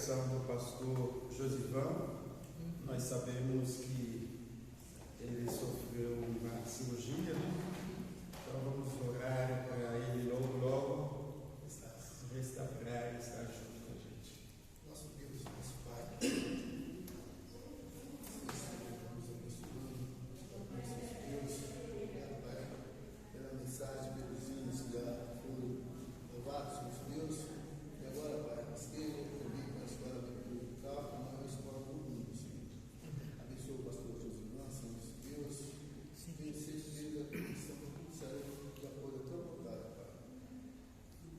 pregação do pastor Josivan. Nós sabemos que ele sofreu uma cirurgia, então vamos orar para ele logo restaurar e estar junto com a gente. Nosso Deus, nosso Pai, nos abençoando, nossos Deus, obrigado, Pai, pela mensagem, pelos hinos que já foram louvados, nosso Deus, e agora, Pai, esteja comigo com a escola dominical, como é uma escola do mundo, Senhor. Abençoa o pastor Josivan, Senhor, nosso Deus, tenha certeza que estamos tudo certo, de acordo à tua vontade, Pai.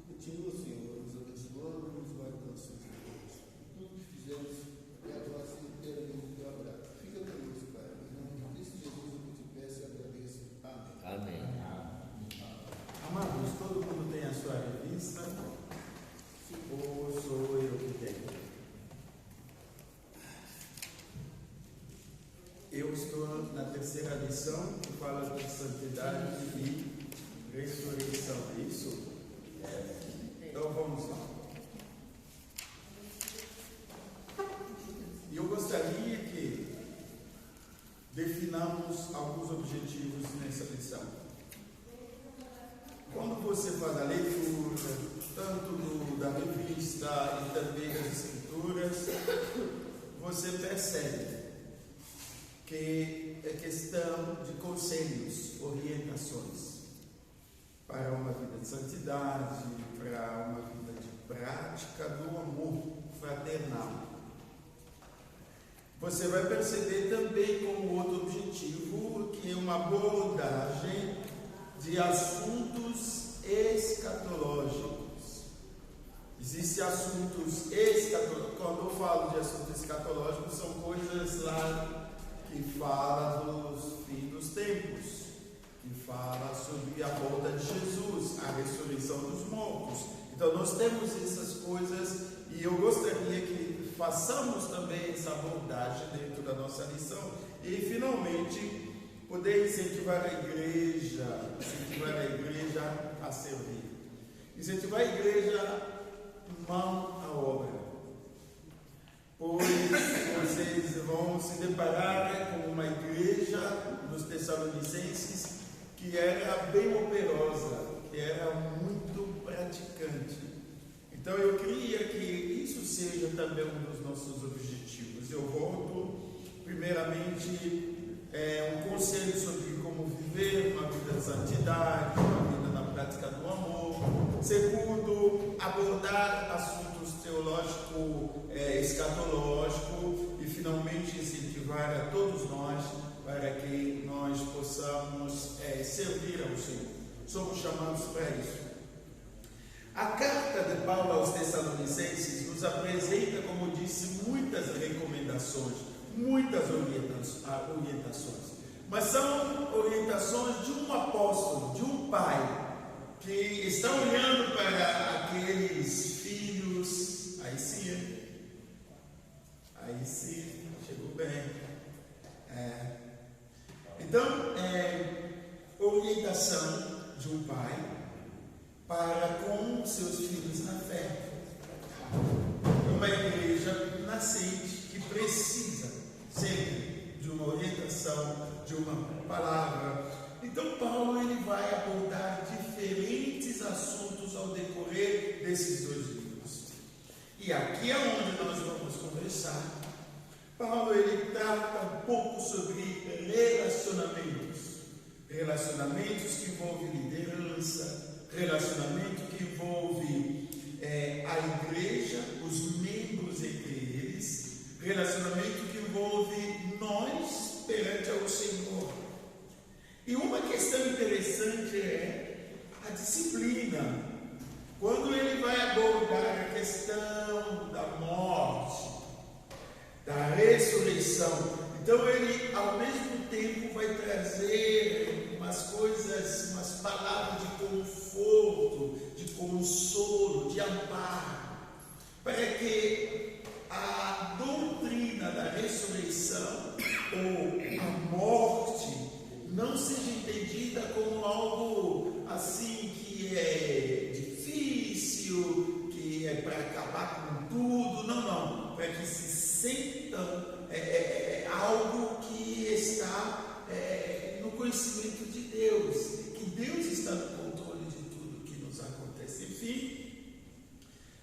Continua, Senhor, nos abençoando, nos guardando, Senhor Deus. Tudo que fizemos é a voz inteiramente do teu abraço. Fica conosco, Pai. Em nome de Cristo Jesus, eu te peço e agradeço. Amém. Amados, todo mundo tem a sua revista, ou sou eu que tenho? Eu estou na terceira lição, que fala de santidade e ressurreição, é isso? Então vamos lá. E eu gostaria que definamos alguns objetivos nessa lição. Quando você faz a leitura, tanto da revista e também das escrituras, você percebe que é questão de conselhos, orientações para uma vida de santidade, para uma vida de prática do amor fraternal. Você vai perceber também como outro objetivo que é uma abordagem de assuntos escatológicos. Existem assuntos escatológicos. Quando eu falo de assuntos escatológicos, são coisas lá que falam dos fins dos tempos, que fala sobre a volta de Jesus, a ressurreição dos mortos. Então nós temos essas coisas e eu gostaria que façamos também essa abordagem dentro da nossa lição e finalmente poder incentivar a igreja a servir, incentivar a igreja mão à obra, pois vocês vão se deparar com uma igreja dos Tessalonicenses que era bem operosa, que era muito praticante. Então eu queria que isso seja também um dos nossos objetivos. Eu volto, primeiramente, um conselho sobre como viver uma vida de santidade, uma vida na prática do amor. Segundo, abordar assuntos teológicos, escatológicos, e finalmente incentivar a todos nós para que nós possamos servir ao Senhor. Somos chamados para isso. A carta de Paulo aos Tessalonicenses nos apresenta, como disse, muitas recomendações, muitas orientações, mas são orientações de um apóstolo, de um pai, que está olhando para aqueles filhos. Aí sim, chegou bem. Então, orientação de um pai para com seus filhos na fé. É uma igreja nascente que precisa sempre de uma orientação, de uma palavra. Então Paulo ele vai abordar diferentes assuntos ao decorrer desses 2 livros. E aqui é onde nós vamos conversar. Paulo ele trata um pouco sobre relacionamentos que envolvem liderança, relacionamento que envolve a igreja, os membros entre eles, relacionamento que envolve nós perante ao Senhor. E uma questão interessante é a disciplina. Quando ele vai abordar a questão da morte, da ressurreição, então ele ao mesmo tempo vai trazer umas coisas, umas palavras de conforto, de consolo, de amparo, para que a doutrina da ressurreição ou a morte não seja entendida como algo assim que é difícil, que é para acabar com tudo. Não. para que se sintam algo que está no conhecimento de Deus, que Deus está no controle de tudo que nos acontece. Enfim,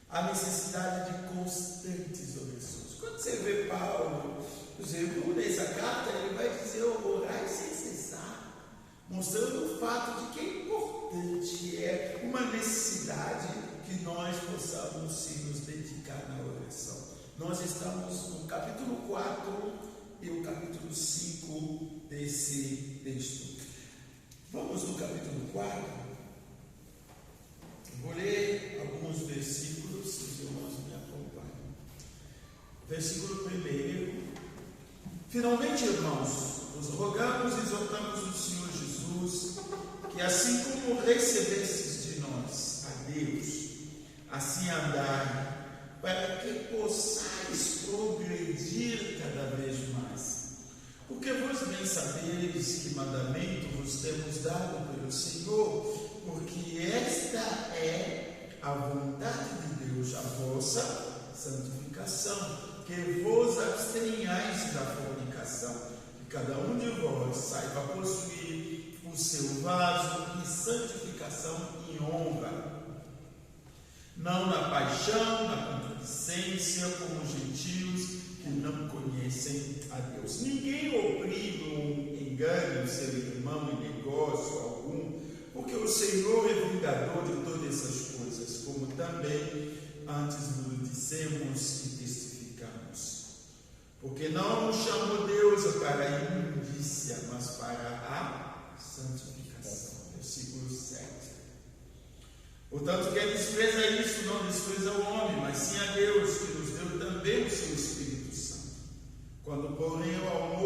a necessidade de constantes orações. Quando você vê Paulo, por exemplo, nessa carta, ele vai dizer orar sem cessar, mostrando o fato de que é importante, é uma necessidade que nós possamos sim nos dedicar na oração. Nós estamos no capítulo 4 e o capítulo 5 desse texto. Vamos no capítulo 4. Vou ler alguns versículos, se os irmãos me acompanham. Versículo 1. Finalmente, irmãos, vos rogamos e exortamos o Senhor Jesus, que assim como recebestes de nós a Deus, assim andai, para que possais progredir cada vez mais. Porque vós bem sabeis que mandamento vos temos dado pelo Senhor, porque esta é a vontade de Deus, a vossa santificação, que vos abstenhais da fornicação, que cada um de vós saiba possuir o seu vaso em santificação e honra, não na paixão, na concupiscência, como os gentios que não conhecem a Deus. Ninguém oprime ou engane o seu irmão em negócio algum, porque o Senhor é vingador de todas essas coisas, como também antes nos dissemos e testificamos. Porque não nos chamou Deus para a imundícia, mas para a santificação. Versículo 7. Portanto, quem despreza isso não despreza o homem, mas sim a Deus, que nos deu também o seu Espírito Santo. Quanto porém ao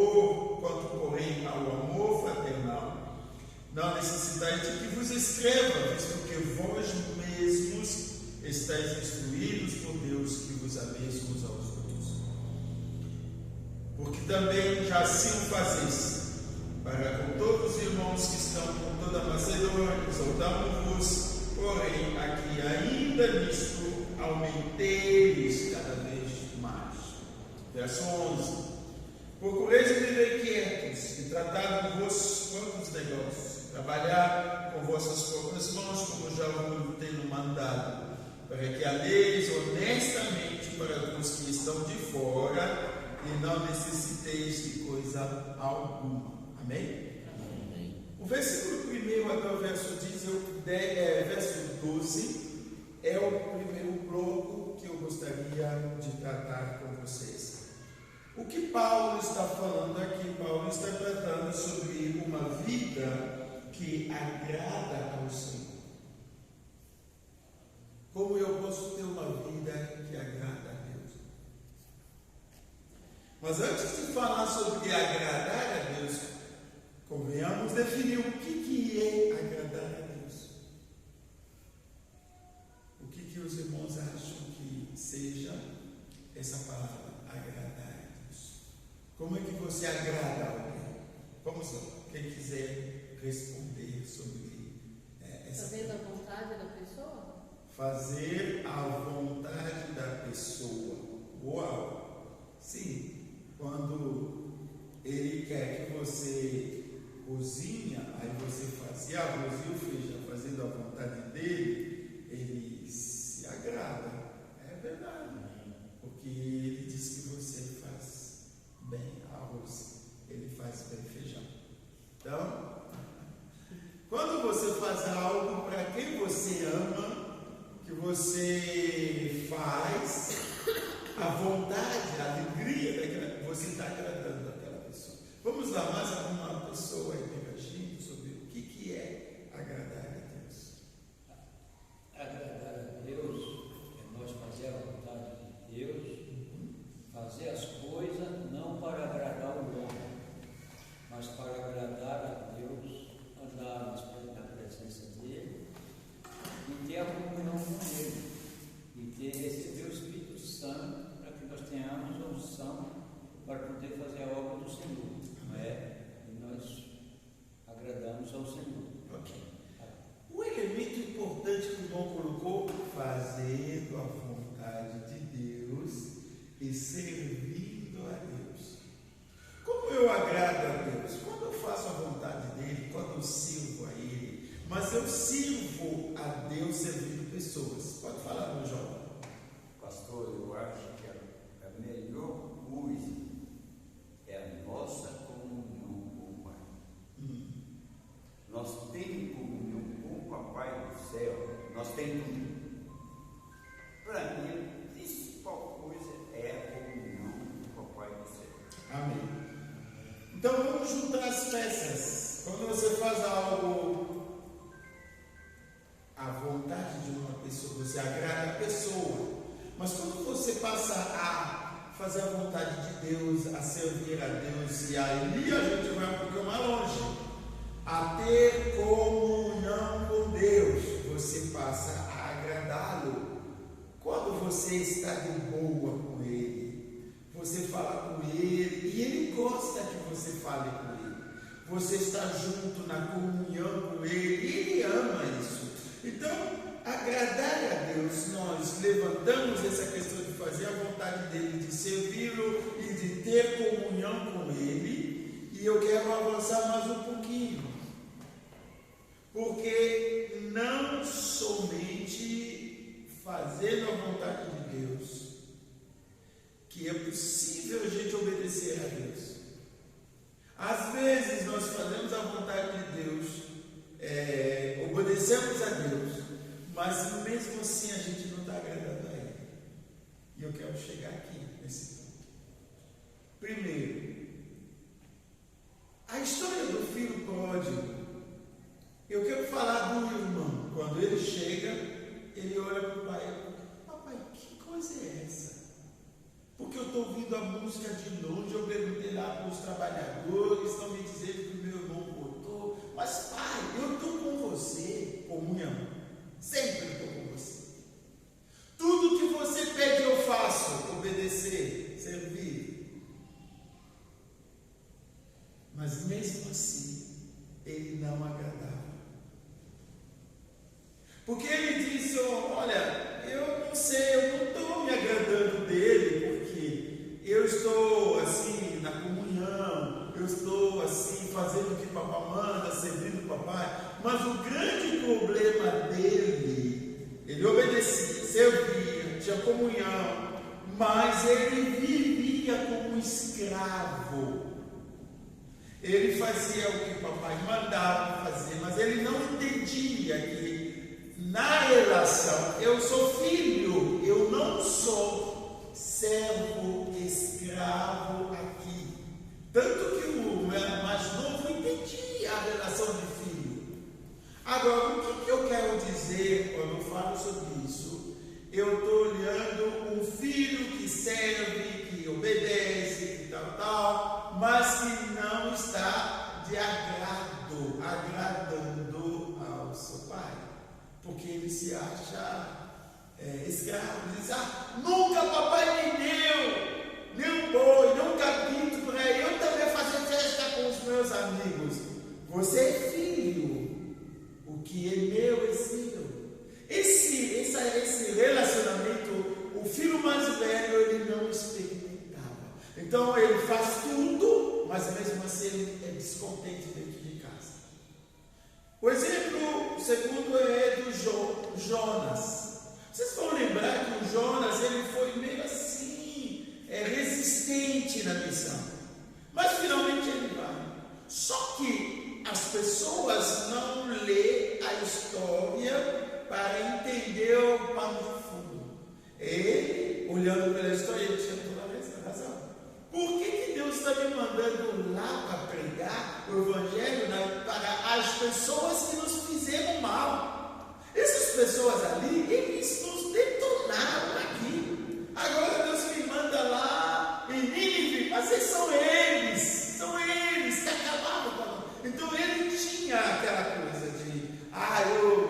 amor fraternal, não necessitais de que vos escreva, visto que vós mesmos estáis instruídos por Deus, que vos ameis uns aos outros. Porque também já assim o fazeis, para com todos os irmãos que estão por toda a Macedônia, exortamos-vos, porém, aqui ainda nisto aumenteis cada vez mais. Verso 11. Procureis viver quietos e tratar de vossos próprios negócios, trabalhar com vossas próprias mãos, como já o tenho mandado, para que andeis honestamente para os que estão de fora e não necessiteis de coisa alguma. Amém? O versículo 1 até o verso 12 é o primeiro bloco que eu gostaria de tratar com vocês. O que Paulo está falando aqui? Paulo está tratando sobre uma vida que agrada ao Senhor. Como eu posso ter uma vida que agrada a Deus? Mas antes de falar sobre agradar a Deus, convenhamos definir o que é agradar a Deus. O que os irmãos acham que seja essa palavra, agradar a Deus? Como é que você agrada a alguém? Vamos lá, quem quiser responder sobre essa Fazendo a vontade da pessoa? Fazer a vontade da pessoa. Uau! Sim, quando ele quer que você cozinha, aí você faz arroz e o feijão fazendo a vontade dele, ele se agrada. É verdade. Porque ele diz que você faz bem arroz, ele faz bem feijão. Então, quando você faz algo para quem você ama, que você faz a vontade, a alegria, você está agradando aquela pessoa. Vamos lá, mais alguma pessoa interagindo sobre o que é agradar a Deus? Agradar a Deus é nós fazer a vontade de Deus, fazer as coisas não para agradar o homem, mas para agradar a Deus, andar na presença dele e ter a comunhão com ele, e receber o Espírito Santo para que nós tenhamos a unção para poder fazer a obra do Senhor. Não é? E nós não sirvo a Ele, mas eu sirvo a Deus servindo pessoas. Pode falar, meu jovem. Pastor, eu acho que a melhor coisa é a nossa comunhão com o Pai. Nós temos comunhão com o Papai do céu, nós temos tudo. Para mim, a principal coisa é a comunhão com o Papai do céu. Amém. Então vamos juntar as peças. Quando você faz algo à vontade de uma pessoa, você agrada a pessoa. Mas quando você passa a fazer a vontade de Deus, a servir a Deus, e ali a gente vai um pouquinho mais longe, a ter comunhão com Deus, você passa a agradá-lo. Quando você está de boa com Ele, você fala com Ele, e Ele gosta que você fale com Ele. Você está junto na comunhão com Ele, e Ele ama isso. Então, agradar a Deus, nós levantamos essa questão de fazer a vontade dEle, de servi-lo e de ter comunhão com Ele, e eu quero avançar mais um pouquinho, porque não somente fazendo a vontade de Deus, que é possível a gente obedecer a Deus. Às vezes nós fazemos a vontade de Deus, obedecemos a Deus, mas mesmo assim a gente não está agradando a Ele. E eu quero chegar aqui nesse ponto. Primeiro, a história do filho pródigo. Eu quero falar do irmão. Quando ele chega, ele olha para o pai e fala: papai, que coisa é essa? Porque eu estou ouvindo a música de longe, eu perguntei lá para os trabalhadores, estão me dizendo que o meu irmão voltou. Mas pai, eu estou com você, comunhão. Sempre estou com você. Tudo que você pede eu faço, obedecer, servir. Mas mesmo assim, ele não agradava. Porque ele disse: olha, eu não sei, eu não estou me agradando dele, porque eu estou assim na comunhão, eu estou assim fazendo o que papai manda, servindo o papai. Mas o grande problema dele, ele obedecia, servia, tinha comunhão, mas ele vivia como escravo. Ele fazia o que o papai mandava fazer, mas ele não entendia que na relação, eu sou filho, eu não sou servo, escravo aqui. Tanto que o mais novo entendia a relação de filho. Agora, o que eu quero dizer quando eu falo sobre isso? Eu estou olhando um filho que serve, que obedece, que tal, mas que não está de agradando ao seu pai. Porque ele se acha escravo. Ele diz: nunca papai me deu nem um boi, nem um cabrito para eu também fazer festa com os meus amigos. Você é filho, o que é meu é seu. Esse relacionamento, o filho mais velho, ele não experimentava. Então ele faz tudo, mas mesmo assim ele é descontente dentro de casa. O exemplo segundo é do Jonas. Vocês vão lembrar que o Jonas, ele foi meio assim, resistente na missão. Mas finalmente ele vai. Só que as pessoas não lêem a história para entender o pano de fundo. Ele, olhando pela história, ele tinha toda a razão. Por que Deus está me mandando lá para pregar o Evangelho para as pessoas que nos fizeram mal? Essas pessoas ali, eles nos detonaram aqui. Agora Deus me manda lá em Nínive, mas são eles que acabaram com a... Então ele tinha aquela coisa de: eu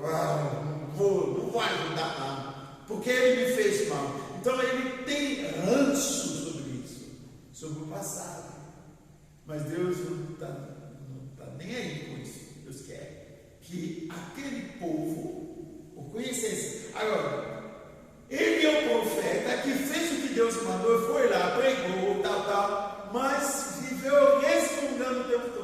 não vou ajudar não, porque ele me fez mal. Então ele tem ranço sobre isso, sobre o passado. Mas Deus não está nem aí com isso. Deus quer que aquele povo o conhecesse. Agora, ele é o profeta que fez o que Deus mandou, foi lá, pregou, tal, mas viveu resmungando o tempo todo.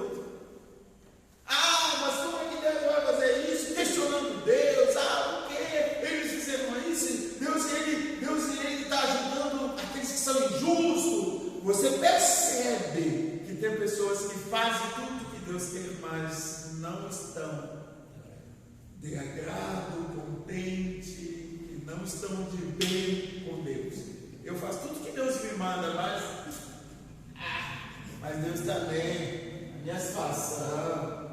de agrado, contente, que não estão de bem com Deus. Eu faço tudo que Deus me manda, mas Deus também, a minha situação.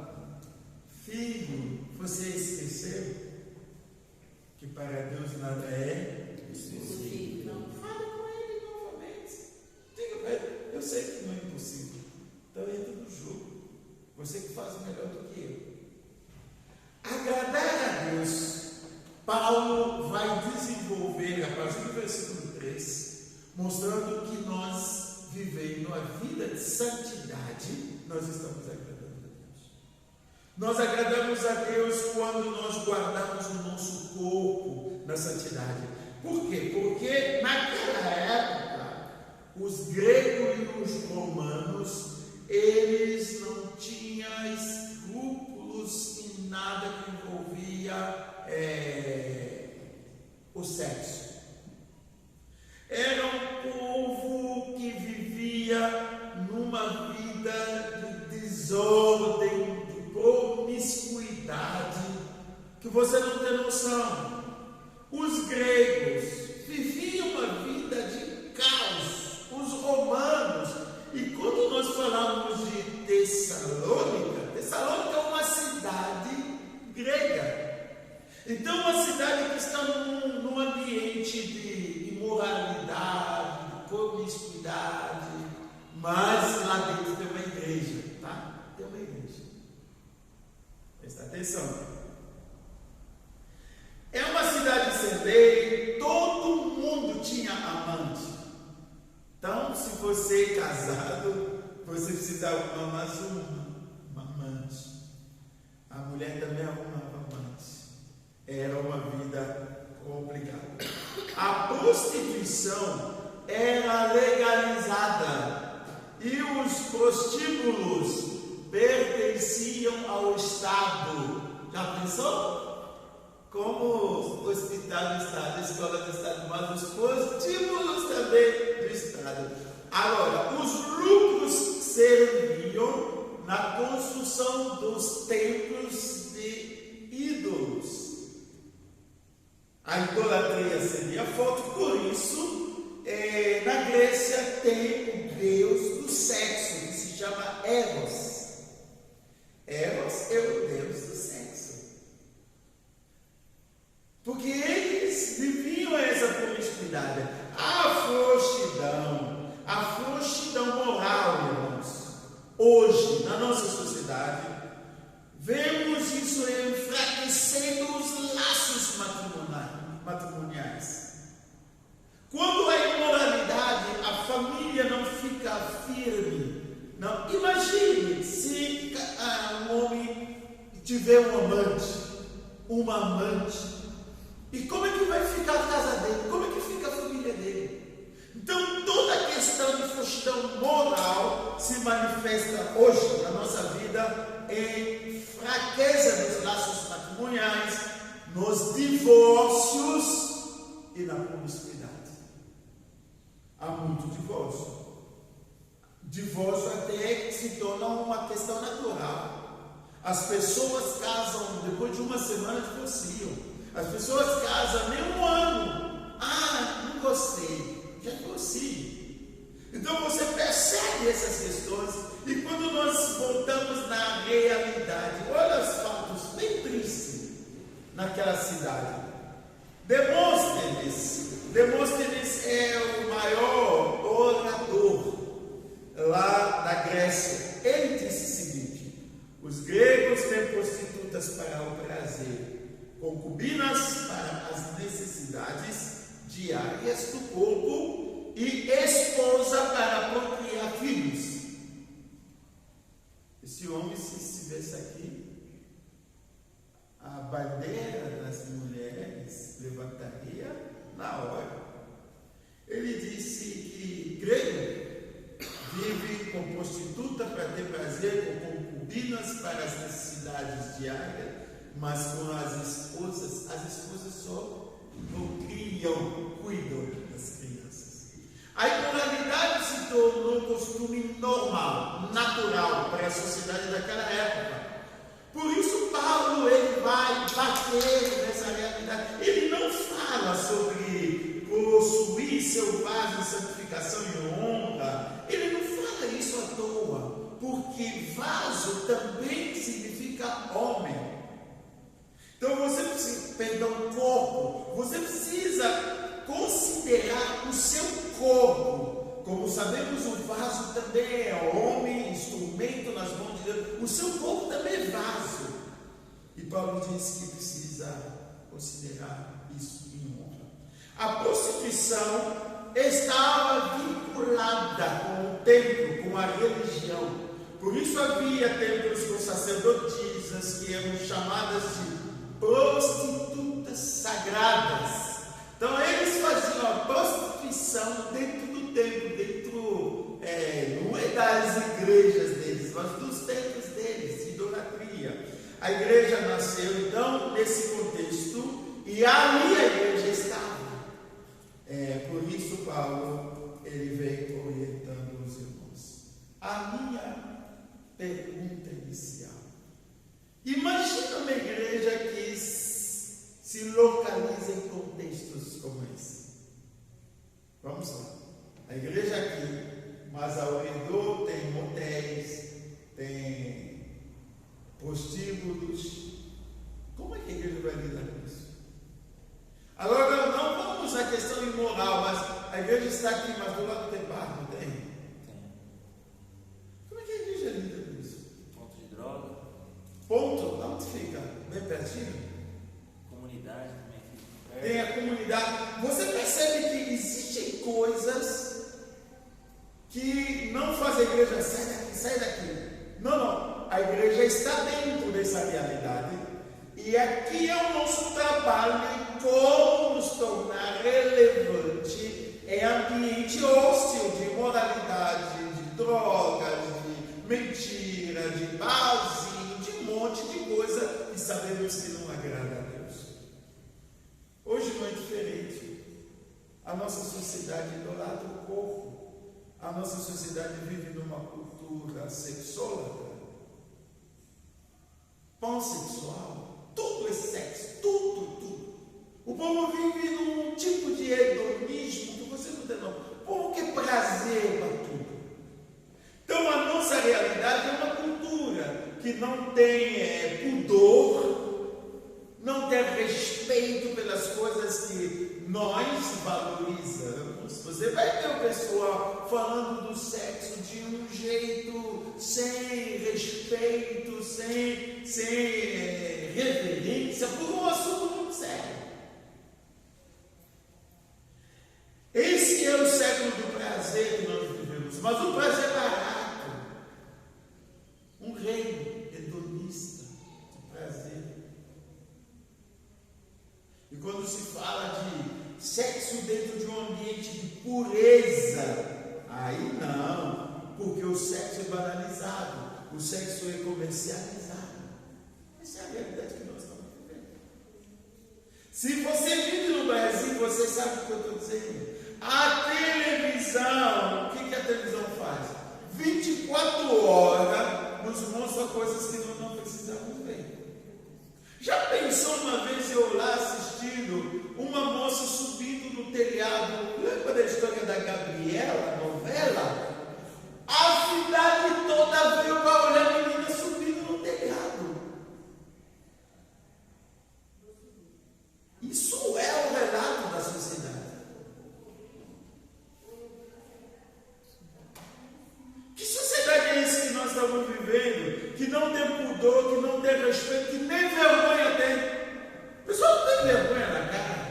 Filho, você esqueceu que para Deus nada é impossível? Não. Fala com Ele novamente. Diga para Ele, eu sei que não é impossível. Então entra no jogo. Você que faz melhor do que eu. Agradar a Deus, Paulo vai desenvolver a partir do versículo 3, mostrando que nós, vivendo a vida de santidade, nós estamos agradando a Deus. Nós agradamos a Deus quando nós guardamos o nosso corpo na santidade. Por quê? Porque naquela época, os gregos e os romanos, eles não tinham escrúpulos em nada que envolvia o sexo. Era um povo que vivia numa vida de desordem, de promiscuidade, que você não tem noção. Os gregos viviam uma vida de caos, os romanos. E quando nós falamos de Tessalônica, Tessalônica é uma cidade grega. Então, uma cidade que está num ambiente de imoralidade, de promiscuidade, mas lá dentro tem uma igreja, tá? Tem uma igreja. Presta atenção. É uma cidade celebre, todo mundo tinha amante. Então, se você é casado, você precisa arrumar mais uma amante. A mulher também arrumava amante. Era uma vida complicada. A prostituição era legalizada e os prostíbulos pertenciam ao Estado. Já pensou? Como hospital do Estado, escola do Estado, mas os prostíbulos também do Estado. Agora, os lucros serviam na construção dos templos de ídolos. A idolatria seria forte, por isso, na Grécia tem o deus do sexo, que se chama Eros. Eros é o deus do sexo. Porque eles viviam essa promiscuidade. A frouxidão moral, irmãos. Hoje, na nossa sociedade, vemos isso enfraquecendo os laços matrimoniais. Quando a imoralidade, a família não fica firme. Não. Imagine se um homem tiver uma amante. E como é que vai ficar a casa dele? Como é que fica a família dele? Então, toda a questão de frouxidão moral se manifesta hoje na nossa vida em fraqueza dos laços matrimoniais, nos divórcios e na promiscuidade. Há muito divórcio. Divórcio até se torna uma questão natural. As pessoas casam, depois de uma semana divorciam. As pessoas casam nem um ano. Não gostei. Já divorcio. Então você percebe essas questões. E quando nós voltamos na realidade, olha os fatos bem tristes naquela cidade. Demóstenes é o maior orador lá da Grécia. Ele disse o seguinte: os gregos têm prostitutas para o prazer, concubinas para as necessidades diárias do corpo e esposa para procriar filhos. Esse homem, se estivesse aqui, a bandeira das mulheres levantaria na hora. Ele disse que grego vive com prostituta para ter prazer, com concubinas para as necessidades diárias, mas com as esposas só procriam, cuidam das crianças. A imoralidade se tornou um costume normal, natural para a sociedade daquela época. Por isso Paulo ele vai bater seu vaso de santificação e honra, ele não fala isso à toa, porque vaso também significa homem. Então você precisa, corpo, você precisa considerar o seu corpo. Como sabemos, o vaso também é homem, instrumento nas mãos de Deus. O seu corpo também é vaso. E Paulo diz que precisa considerar isso em honra. A prostituição estava vinculada com o templo, com a religião. Por isso havia templos com sacerdotisas que eram chamadas de prostitutas sagradas. Então eles faziam a prostituição dentro do templo, não é das igrejas deles, mas dos templos deles, de idolatria. A igreja nasceu então nesse contexto e ali a igreja estava. Por isso Paulo ele vem orientando os irmãos. A minha pergunta inicial: imagina uma igreja que se localiza em contextos como esse. Vamos lá. A igreja aqui, mas ao redor tem motéis, tem prostíbulos. Como é que a igreja vai lidar com isso? Agora, não vamos à questão imoral, mas a igreja está aqui, mas do lado tem bar, não tem? Tem. Como é que a igreja lida com isso? Ponto de droga. Ponto, onde fica? Bem pertinho? Comunidade também fica perto. Tem a comunidade. Você percebe que existem coisas que não fazem a igreja sai daqui, sai daqui. Não. A igreja está dentro dessa realidade. E aqui é o nosso trabalho de como nos tornar relevante em ambiente hostil de imoralidade, de drogas, de mentira, de barzinho, de um monte de coisa que sabemos que não agrada a Deus. Hoje não é diferente. A nossa sociedade idolatra o corpo. A nossa sociedade vive numa cultura sexólatra, pansexual. Tudo é sexo, tudo. O povo vive num tipo de hedonismo que você não tem não. O povo quer prazer para tudo. Então a nossa realidade é uma cultura que não tem pudor, não tem respeito pelas coisas que nós valorizamos. Você vai ter o pessoal falando do sexo de um jeito sem respeito, sem reverência, por um assunto muito sério. Esse é o século do prazer que nós vivemos, mas o prazer barato, um reino hedonista de prazer. E quando se fala de sexo dentro de um ambiente de pureza, aí não, porque o sexo é banalizado, o sexo é comercializado. Essa é a realidade que nós estamos vivendo. Se você vive no Brasil, você sabe o que eu estou dizendo. A televisão, o que a televisão faz? 24 horas nos mostra coisas que nós não precisamos ver. Já pensou uma vez eu lá assistindo uma moça subindo no telhado? Lembra da história da Gabriela, novela? A cidade toda veio para olhar a menina subindo no telhado. Isso é o relato da sociedade. Que sociedade é essa que nós estamos vivendo? Que não tem pudor, que não tem respeito, que nem vergonha tem. O pessoal não tem vergonha na cara.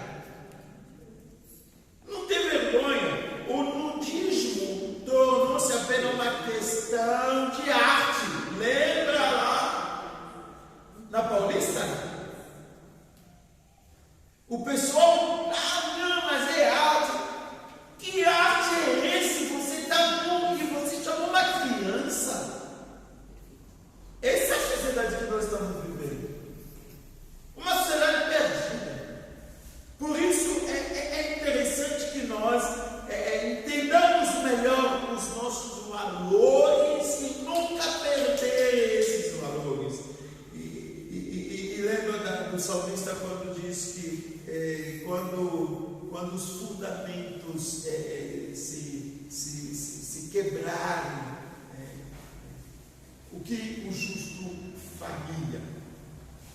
Não tem vergonha. O nudismo tornou-se apenas uma questão de arte. Lembra lá na Paulista? O pessoal, não, mas é arte. Que arte é esse? Você está bom e você chamou uma criança. Essa é a sociedade que nós estamos vivendo. Uma sociedade perdida. Por isso é interessante que nós entendamos melhor os nossos valores e nunca perder esses valores. E lembra do salmista quando diz que quando quando os fundamentos se quebrarem, o que o justo faria?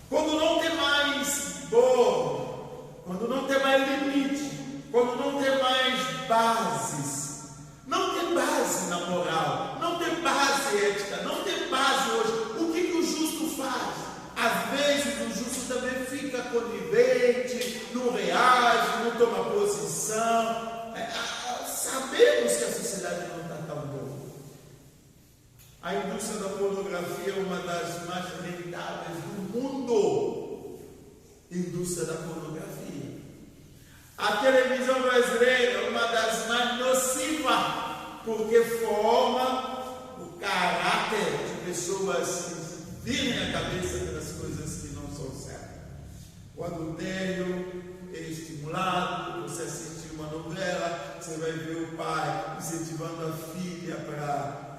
Quando não tem mais bordo, quando não tem mais limite, quando não tem mais bases, não tem base na moral, não tem base ética, não tem base hoje, o que o justo faz? Às vezes o justo também fica conivente, não reage, não toma posição. Sabemos que a sociedade não está tão boa. A indústria da pornografia é uma das mais rentáveis do mundo. Indústria da pornografia. A televisão brasileira é uma das mais nocivas, porque forma o caráter de pessoas que virem a cabeça pelas coisas que não são certas. O adultério é estimulado. Você assistir uma novela, você vai ver o pai incentivando a filha para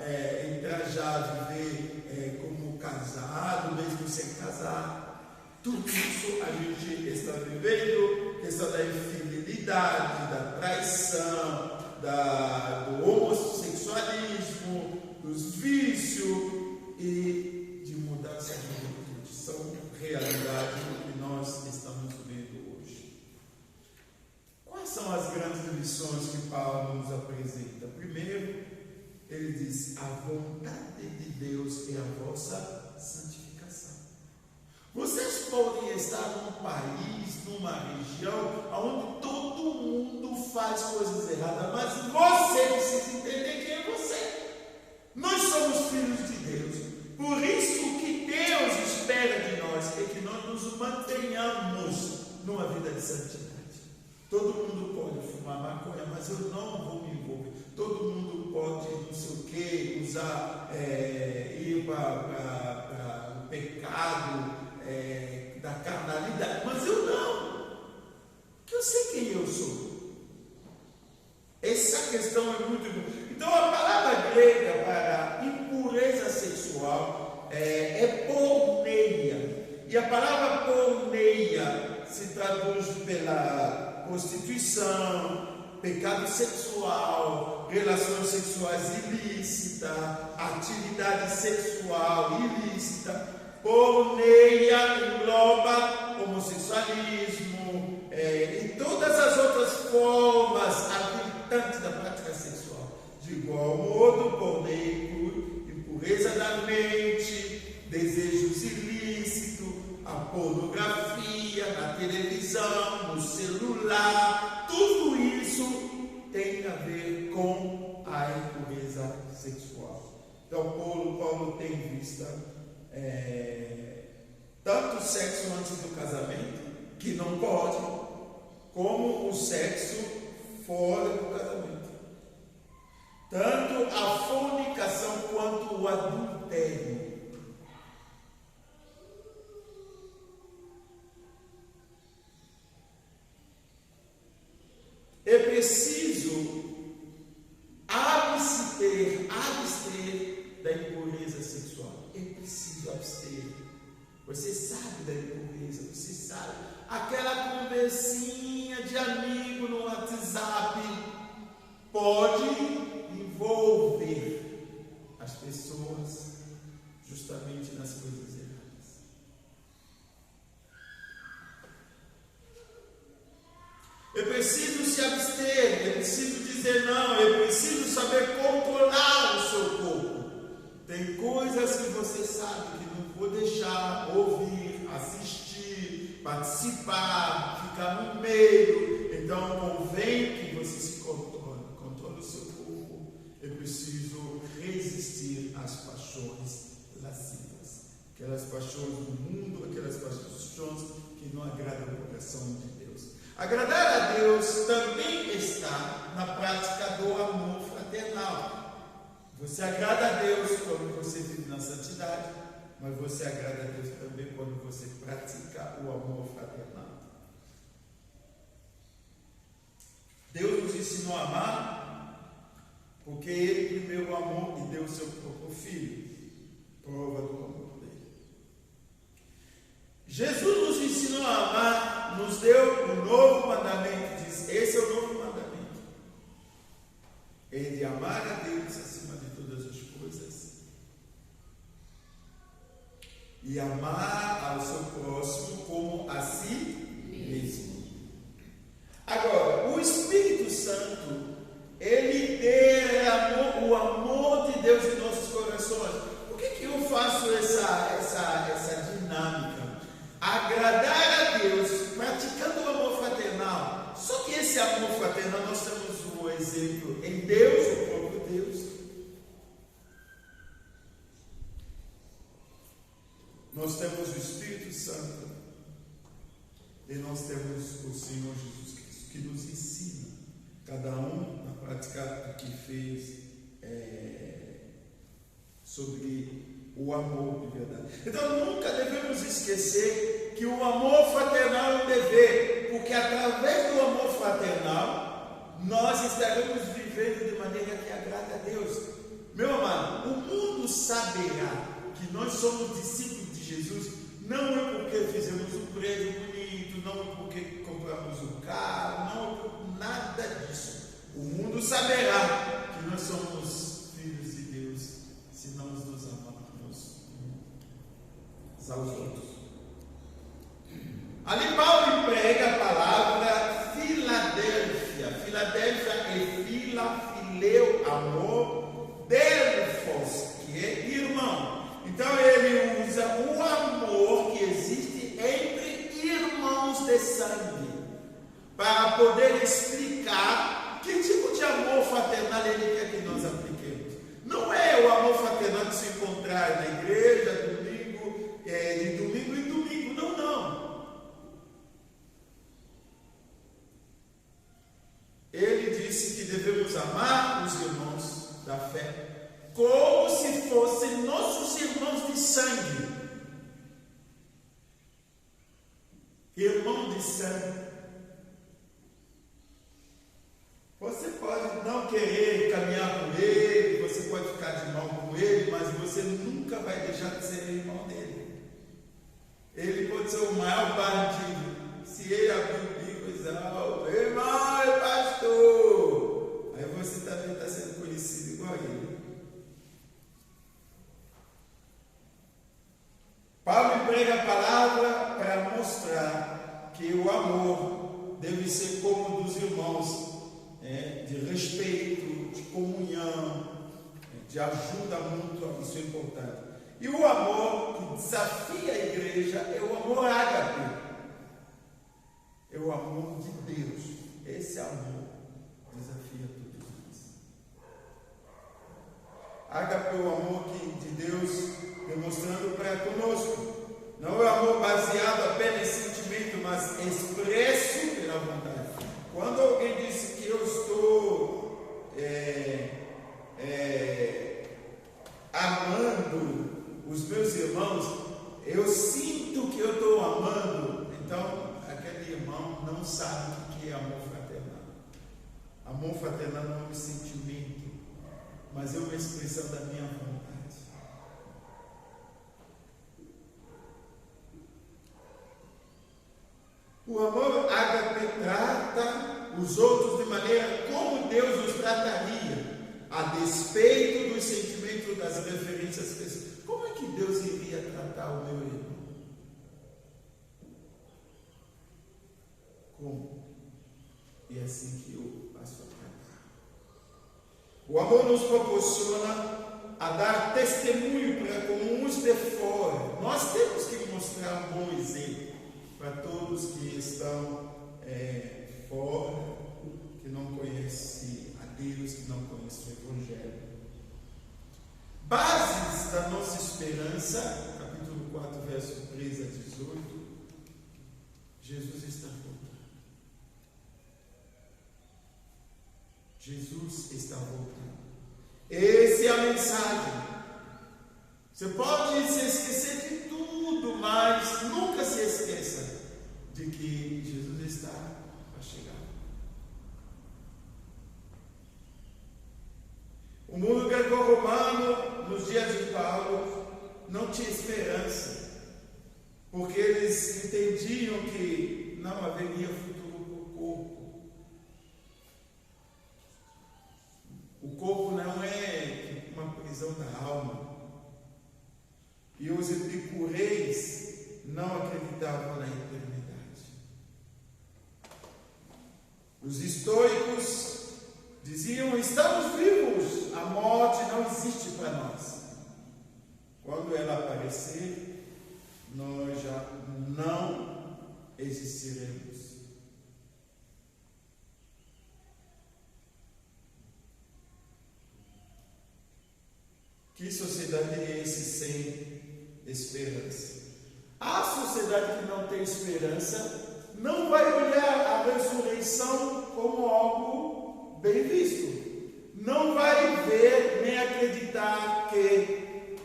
entrajar, viver como casado, mesmo sem casar. Tudo isso a gente está vivendo, questão da infidelidade, da traição, do homossexualismo, dos vícios e de mudança de atitude. São realidades que nós estamos vendo hoje. Quais são as grandes lições que Paulo nos apresenta? Primeiro, ele diz: a vontade de Deus é a vossa santificação. Vocês podem estar num país, numa região, onde todo mundo faz coisas erradas, mas você precisa entender quem é você. Nós somos filhos de Deus. Por isso, o que Deus espera de nós é que nós nos mantenhamos numa vida de santidade. Todo mundo pode fumar maconha, mas eu não vou me envolver. Todo mundo pode, não sei o que, usar, ir para o pecado da carnalidade, mas eu não. Porque eu sei quem eu sou. Essa questão é muito importante. Então, a palavra grega para impureza sexual é porneia. E a palavra porneia se traduz pela prostituição, pecado sexual, relações sexuais ilícitas, atividade sexual ilícita. Porneia engloba homossexualismo e todas as outras formas habilitantes da prática sexual. De igual modo, porneia inclui impureza da mente, desejos ilícitos, a pornografia, na televisão, no celular. Tudo isso tem a ver com a impureza sexual. Então, Paulo tem em vista tanto o sexo antes do casamento, que não pode, como o sexo fora do casamento. Tanto a fornicação quanto o adultério. É preciso abster da impureza sexual. É preciso abster. Você sabe da impureza, você sabe. Aquela conversinha de amigo no WhatsApp pode envolver as pessoas justamente nas coisas erradas. É preciso se abster, é preciso dizer não, é preciso saber controlar o seu corpo. Tem coisas que você sabe que não vou deixar, ouvir, assistir, participar, ficar no meio. Então convém que você se controle o seu corpo. É preciso resistir às paixões lascivas, aquelas paixões do mundo, aquelas paixões que não agradam o coração de Deus. Agradar a Deus também está na prática do amor fraternal. Você agrada a Deus quando você vive na santidade, mas você agrada a Deus também quando você pratica o amor fraternal. Deus nos ensinou a amar porque Ele primeiro amou e deu o seu próprio Filho, prova do amor dele. Jesus nos ensinou a amar, nos deu um novo mandamento, disse: esse é o novo mandamento. É de amar a Deus acima de todas as coisas e amar ao seu próximo como a si mesmo. Agora, o Espírito Santo, ele derramou o amor de Deus em nossos corações. Por que eu faço essa dinâmica? Agradar a Deus praticando o amor fraternal. Só que esse amor fraternal, nós temos um exemplo em Deus, o próprio Deus. Nós temos o Espírito Santo e nós temos o Senhor Jesus Cristo, que nos ensina, cada um a praticar o que fez sobre o amor de verdade. Então nunca devemos esquecer que o amor fraternal é um dever, porque através do amor fraternal nós estaremos vivendo de maneira que agrada a Deus. Meu amado, o mundo saberá que nós somos discípulos de Jesus, não é porque fizemos um prédio bonito, não é porque compramos um carro, não é por nada disso. O mundo saberá que nós somos filhos de Deus se nós nos amamos uns aos outros. Ali Paulo emprega a palavra Filadélfia. Filadélfia é fila, fileu, amor, delfos, que é irmão. Então ele usa o amor que existe entre irmãos de sangue para poder explicar que tipo de amor fraternal ele quer que nós apliquemos. Não é o amor fraternal de se encontrar na igreja de domingo em domingo. Não. Ele disse que devemos amar os irmãos da fé como se fossem nossos irmãos de sangue. Irmão de sangue. Você pode não querer caminhar com ele, você pode ficar de mão com ele, mas você nunca vai deixar de ser irmão dele. Ele pode ser o maior bandido. Se ele abrir o bico e dizer: irmão, pastor, aí você também está sendo conhecido igual a ele. Paulo emprega a palavra para mostrar que o amor deve ser como dos irmãos, de respeito, de comunhão, de ajuda mútua, isso é importante. E o amor que desafia a igreja é o amor ágape, é o amor de Deus. Esse amor desafia todos nós. Ágape é o amor de Deus demonstrando para conosco. Não é o amor baseado apenas em sentimento, mas expresso pela vontade. Quando alguém diz que eu estou amando os meus irmãos, eu sinto que eu estou amando, então aquele irmão não sabe o que é amor fraternal. Amor fraternal não é um sentimento, mas é uma expressão da minha vontade. O amor ágape trata os outros de maneira como Deus os trataria, a despeito dos sentimentos, das referências pessoais. Como é que Deus iria tratar o meu irmão? Como? E é assim que eu passo a tratar. O amor nos proporciona a dar testemunho para comuns de fora. Nós temos que mostrar um bom exemplo para todos que estão fora, que não conhecem a Deus, que não conhecem o Evangelho. Bases da nossa esperança, capítulo 4, verso 13 a 18, Jesus está voltando. Jesus está voltando. Essa é a mensagem. Você pode se esquecer de tudo, mas nunca se esqueça de que Jesus está a chegar. O mundo greco-romano, nos dias de Paulo, não tinha esperança, porque eles entendiam que não haveria futuro para o corpo, acreditavam na eternidade. Os estoicos diziam: estamos vivos, a morte não existe para nós. Quando ela aparecer, nós já não existiremos. Que sociedade é esse sem esperança? A sociedade que não tem esperança não vai olhar a ressurreição como algo bem visto. Não vai ver nem acreditar que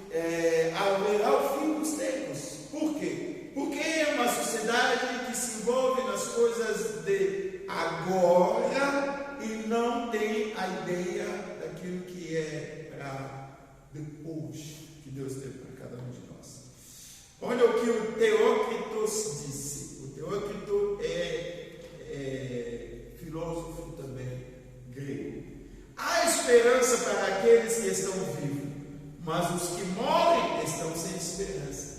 haverá o fim dos tempos. Por quê? Porque é uma sociedade que se envolve nas coisas de agora e não tem a ideia daquilo que é para depois que Deus tem para cada um de nós. Olha o que o Teócritos disse. O Teócrito é filósofo também grego. Há esperança para aqueles que estão vivos, mas os que morrem estão sem esperança.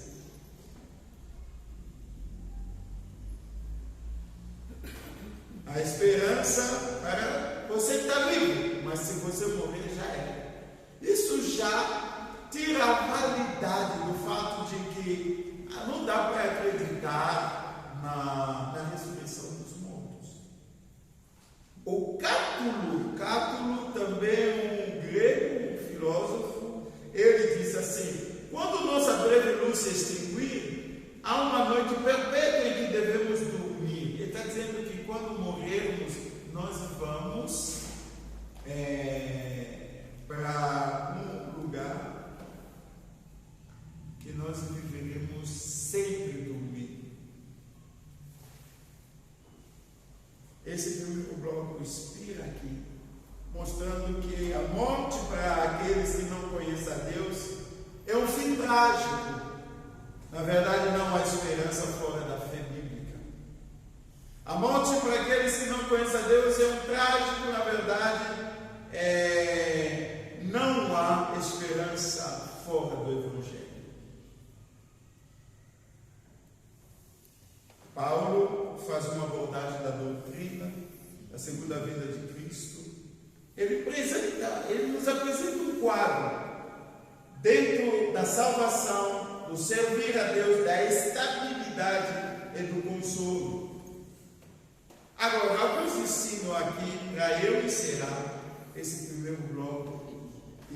A esperança para você que está vivo, mas se você morrer já é. Isso já tira a validade do fato de que não dá para acreditar na ressurreição dos mortos. O Cátulo também um grego, um filósofo, ele diz assim: quando nossa breve luz se extinguir, há uma noite perpétua em que devemos dormir. Ele está dizendo que quando morrermos, nós vamos para um lugar que nós viveremos sempre dormindo. Esse primeiro bloco inspira aqui, mostrando que a morte para aqueles que não conhecem a Deus é um fim trágico. Na verdade, não há esperança fora da fé bíblica. A morte para aqueles que não conhecem a Deus é um trágico, na verdade, não há esperança fora do Evangelho. Paulo faz uma abordagem da doutrina da segunda vinda de Cristo. Ele nos apresenta um quadro dentro da salvação, do servir a Deus, da estabilidade e do consolo. Agora, alguns ensinam aqui para eu encerrar esse primeiro bloco.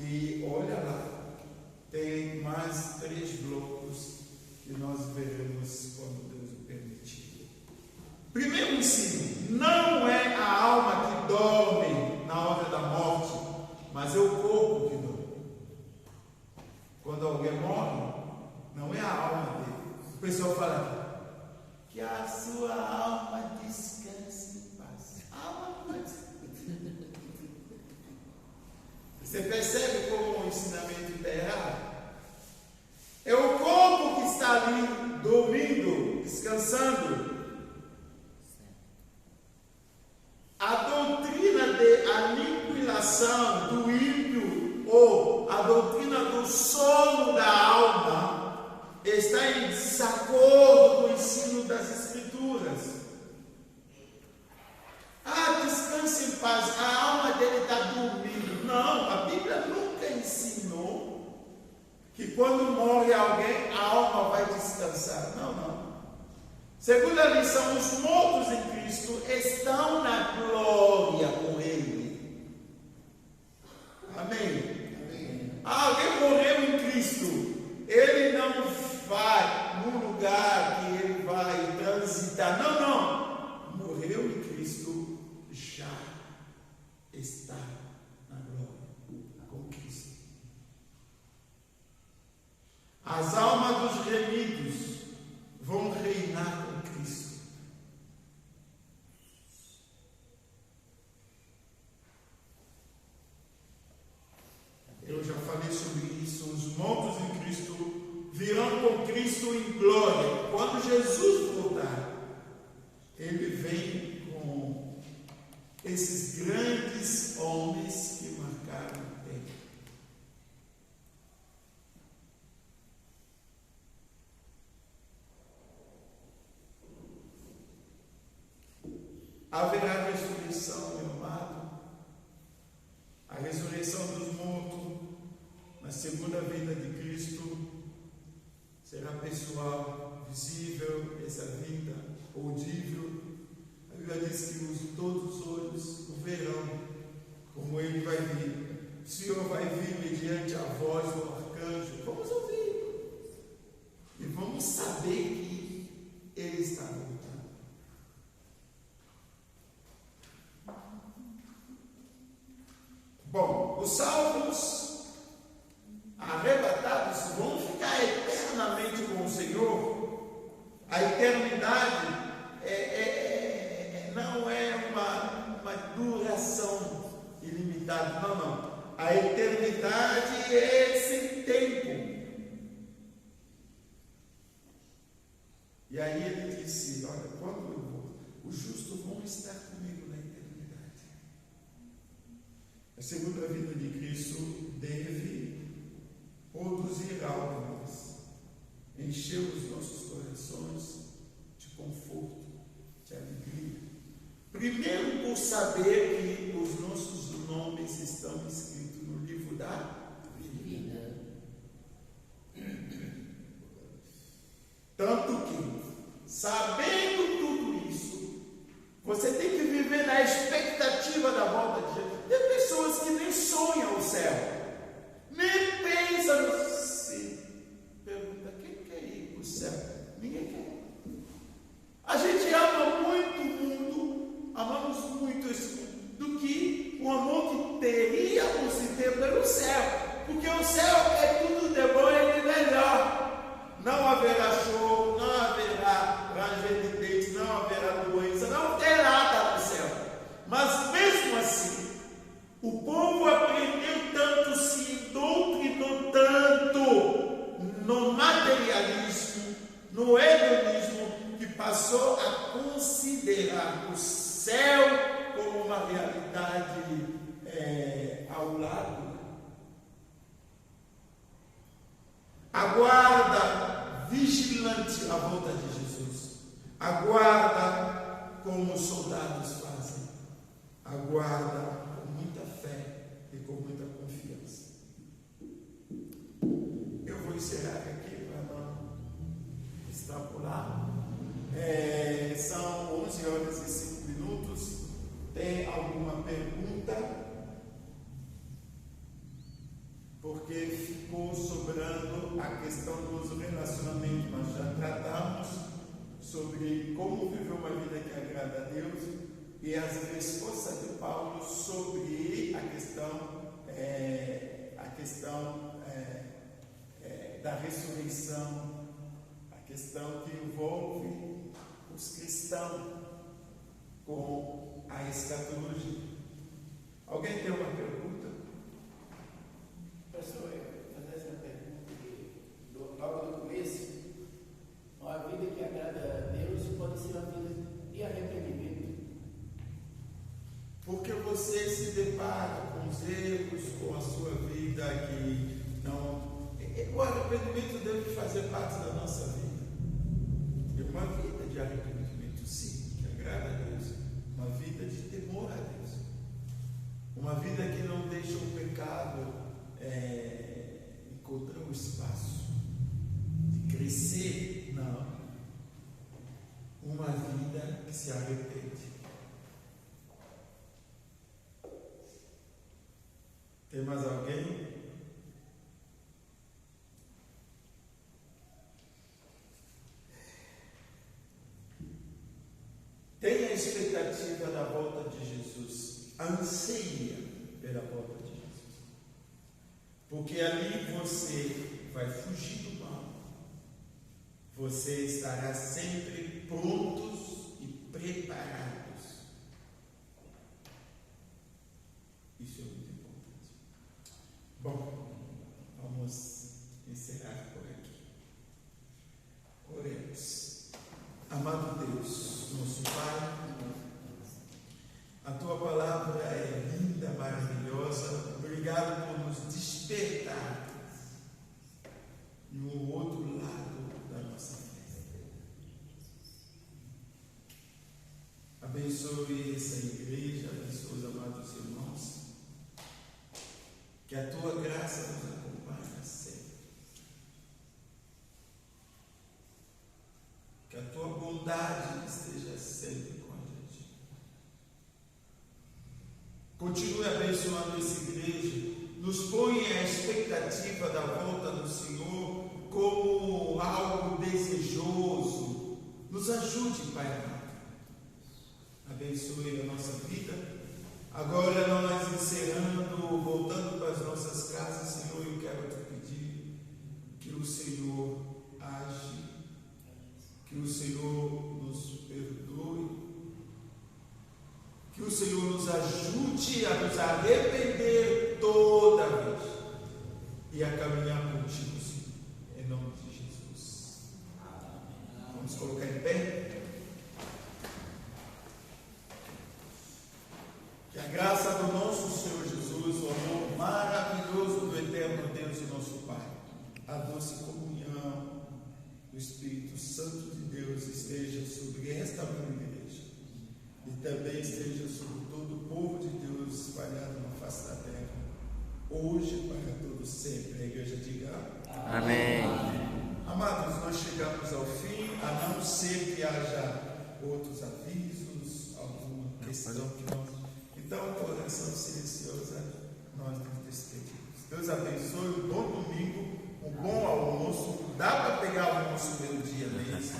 E olha lá, tem mais 3 blocos que nós veremos quando Deus o permitir. Primeiro ensino: não é a alma que dorme na hora da morte, mas é o corpo que dorme. Quando alguém morre, não é a alma dele. O pessoal fala que a sua alma descanse em paz. A alma não vai descansar. Você percebe como o ensinamento está errado? É o corpo que está ali, dormindo, descansando. A doutrina de aniquilação do ímpio, ou a doutrina do sono da alma, está em desacordo com o ensino das Escrituras. Descanse em paz, a alma dele está dormindo. Não, a Bíblia nunca ensinou que quando morre alguém, a alma vai descansar. Não. Segundo a lição, os mortos em Cristo estão na glória com Ele. Amém? Alguém morreu em Cristo, ele não vai no lugar que ele vai transitar. Não. Morreu em Cristo, já está na glória com Cristo. As almas dos remidos vão reinar com Cristo. Eu já falei sobre isso. Os mortos em Cristo virão com Cristo em glória. Quando Jesus voltar, ele vem com esses grandes homens que marcaram o tempo. haverá ressurreição, meu amado. A ressurreição dos mortos, na segunda vinda de Cristo, será pessoal, visível, essa vinda, audível. A Bíblia diz que todos os olhos o verão, como ele vai vir. O Senhor vai vir mediante a voz do arcanjo. Vamos ouvir. E vamos saber que ele está voltando. Bom, os salvos arrebatados vão ficar eternamente com o Senhor. A eternidade não é uma duração ilimitada, não. A eternidade é esse tempo. E aí ele disse: olha, quando eu vou, os justos vão estar comigo na eternidade. A segunda vinda de Cristo deve produzir algo em nós, encher os nossos corações de conforto, de alegria. Primeiro, por saber que os nossos nomes estão escritos no livro da vida. Tanto que, sabendo tudo isso, você tem que viver na expectativa da volta de Jesus. Tem pessoas que nem sonham o céu, nem pensam no céu. Pergunta: quem quer ir para o céu? Ninguém quer. A gente ama muito o mundo, amamos muito esse mundo, do que o amor que teríamos de ter pelo céu. Porque o céu é tudo de bom e de melhor. Não haverá choro, não haverá ranger de dentes, não haverá doença, não terá nada no céu. Mas mesmo assim, o povo aprendeu tanto, se doutrinou tanto no materialismo, no hedonismo, que passou a considerar o céu como uma realidade ao lado. Aguarda vigilante a volta de Jesus. Aguarda como os soldados fazem. Aguarda com muita fé e com muita confiança. Eu vou encerrar aqui para não extrapolar. São 11 horas e 5 minutos. Tem alguma pergunta? Porque ficou sobrando a questão dos relacionamentos. Nós já tratamos sobre como viver uma vida que agrada a Deus e as respostas de Paulo sobre a questão da ressurreição, a questão que envolve os cristãos com a escatologia. Alguém tem uma pergunta? Pastor, fazer essa pergunta logo no começo. Uma vida que agrada a Deus pode ser uma vida de arrependimento. Porque você se depara com os erros, com a sua vida que não. O arrependimento deve fazer parte da nossa vida. É uma vida de arrependimento, sim, que agrada a Deus. Uma vida de temor a Deus. Uma vida que não deixa o pecado encontrar o espaço de crescer. Não. Uma vida que se arrepende. Tem mais alguém? Tenha a expectativa da volta de Jesus. Anseia pela volta de Jesus. Porque ali você vai fugir do mal. Você estará sempre prontos e preparados. Isso é muito importante. Bom, vamos encerrar por aqui. Oremos. Amado Deus, nosso Pai, a Tua palavra é linda, maravilhosa. Obrigado por nos despertar no outro lado da nossa fé. Abençoe essa igreja, abençoe os amados irmãos. Que a tua graça nos acompanhe sempre. Que a tua bondade esteja sempre com a gente. Continue abençoando essa igreja. Nos põe a expectativa da volta do Senhor como algo desejoso. Nos ajude, Pai amado. Abençoe a nossa vida. Agora nós encerrando, voltando para as nossas casas, Senhor, eu quero te pedir que o Senhor age, que o Senhor nos perdoe, que o Senhor nos ajude a nos arrepender toda vez e a caminhar contigo, Senhor, em nome de Jesus. Vamos colocar em pé. Que a graça do nosso Senhor Jesus, o amor maravilhoso do eterno Deus e nosso Pai, a doce comunhão do Espírito Santo de Deus esteja sobre esta minha igreja e também esteja sobre todo o povo de Deus espalhado na face da terra, hoje para todos sempre. A igreja diga Amém. Amados, nós chegamos ao fim, a não ser que haja outros avisos, alguma questão que nós... Então, com oração silenciosa, nós nos despedimos. Deus abençoe, um bom domingo, um bom almoço. Dá para pegar almoço pelo dia mesmo.